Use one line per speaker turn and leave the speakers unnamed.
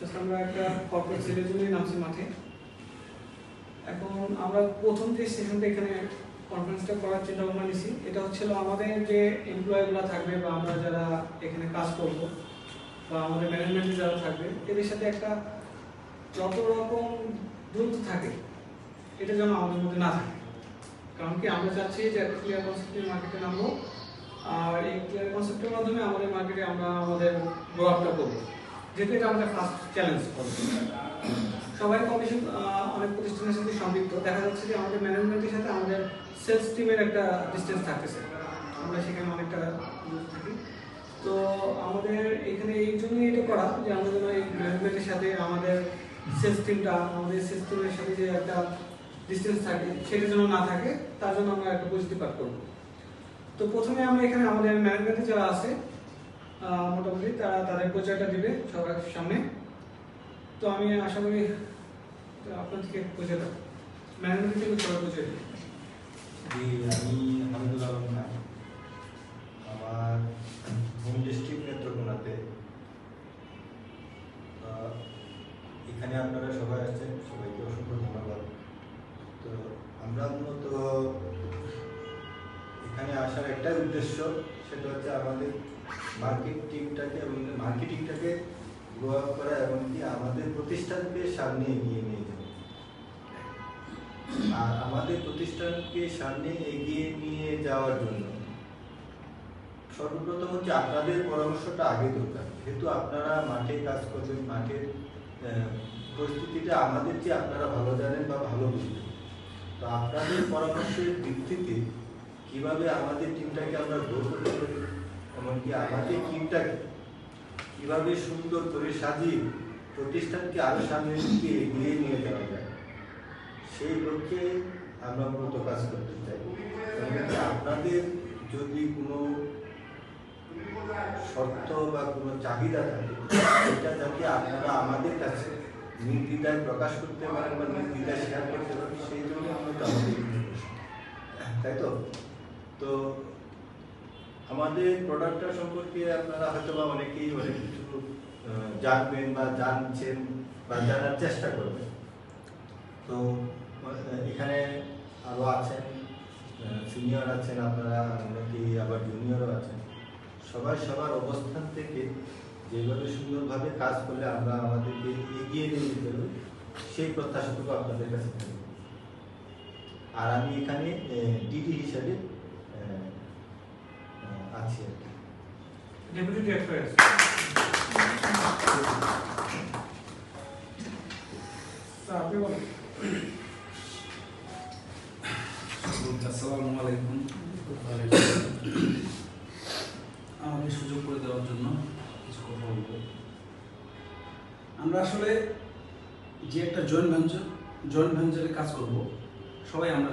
Just আমরা একটা corporate সেলের জন্যই নামছি মাঠে। এখন আমরা প্রথম যে সেশনটা এখানে কনফারেন্সটা করার চিন্তা ভাবনা নিছি, এটা হচ্ছিল আমাদের যে এমপ্লয়িগুলো থাকবে বা আমরা যারা এখানে কাজ করব বা আমাদের ম্যানেজমেন্টে যারা থাকবে এদের সাথে একটা যত রকম দূরত্ব থাকে এটা যেন আমাদের মধ্যে না থাকে। কারণ কি আমরা চাচ্ছি যে একটা ক্লিয়ার কনসেপ্টের মার্কেটে নামবো, আর এই ক্লিয়ার কনসেপ্টের মাধ্যমে আমাদের মার্কেটে আমরা আমাদের গ্রো আপটা করবো, যেহেতু এটা আমাদের ফার্স্ট চ্যালেঞ্জ করবো। সবাই কমিশন অনেক প্রতিষ্ঠানের সাথে সম্পৃক্ত, দেখা যাচ্ছে যে আমাদের ম্যানেজমেন্টের সাথে আমাদের সেলস টিমের একটা ডিস্টেন্স থাকতেছে, আমরা সেখানে অনেকটা থাকি। তো আমাদের এখানে এই জন্যই এটা করা যে আমরা যেন এই ম্যানেজমেন্টের সাথে আমাদের সেলস টিমের সাথে যে একটা ডিস্টেন্স থাকে সেটা যেন না থাকে, তার জন্য আমরা একটা পজিটিভ পার্ট করবো। তো প্রথমে আমরা এখানে আমাদের ম্যানেজমেন্টে যারা আছে মোটামুটি তারা তাদের পরিচয়টা দিবে সবার সামনে। তো আমি আশা করি আপনার থেকে পরিচয়টা ম্যানেজমেন্ট থেকে সবার পরিচয় দিবে।
জি, আমি হামিদুল আলম খান, আমার হোম ডিস্ট্রিক্ট নেত্রকোনাতে। এখানে আপনারা সবাই আসছেন, সবাইকে অসংখ্য ধন্যবাদ। তো আমরা মূলত এখানে আসার একটাই উদ্দেশ্য, সেটা হচ্ছে আমাদের মার্কেটিংটাকে গ্রো আপ করা এবং কি আমাদের প্রতিষ্ঠানকে সামনে এগিয়ে নিয়ে যাওয়া। আর আমাদের প্রতিষ্ঠানকে সামনে এগিয়ে নিয়ে যাওয়ার জন্য সর্বপ্রথম হচ্ছে আপনাদের পরামর্শটা আগে দরকার। যেহেতু আপনারা মাঠে কাজ করবেন, মাঠের পরিস্থিতিটা আমাদের চেয়ে আপনারা ভালো জানেন বা ভালো বুঝবেন। তো আপনাদের পরামর্শের ভিত্তিতে কিভাবে আমাদের টিমটাকে আমরা গ্রো করতে পারি, এমনকি আমাদের টিমটাকে কিভাবে সুন্দর করে সাজিয়ে প্রতিষ্ঠানকে আরো সামনের দিকে এগিয়ে নিয়ে যাওয়া যায়, সেই লক্ষ্যে আমরা মূলত কাজ করতে চাই। আপনাদের যদি কোনো শর্ত বা কোনো চাহিদা থাকে, সেটা যাতে আপনারা আমাদের কাছে নির্দ্বিধায় প্রকাশ করতে পারেন বা নির্দ্বিধায় শেয়ার করতে পারেন, সেই জন্য আমরা তো আমাদের তাই তো। তো আমাদের প্রোডাক্টটা সম্পর্কে আপনারা হয়তো বা অনেকেই অনেক কিছু জানবেন বা জানছেন বা জানার চেষ্টা করবেন। তো এখানে আরও আছেন, সিনিয়র আছেন, আপনারা অনেকেই আবার জুনিয়রও আছেন। সবাই সবার অবস্থান থেকে যেভাবে সুন্দরভাবে কাজ করলে আমরা আমাদেরকে এগিয়ে নিয়ে যেতে পারি, সেই প্রত্যাশাটুকু আপনাদের কাছে থাকবে। আর আমি এখানে ডিডি হিসাবে আছি আর কি।
ডেপুটি ডিরেক্টর আছে। আপনি বলেন।
আসসালামু আলাইকুম। আমাকে সুযোগ করে দেওয়ার জন্য কিছু কথা বলবো। আমরা আসলে যে একটা জয়েন্ট ভেঞ্চারে কাজ করব, সবাই আমরা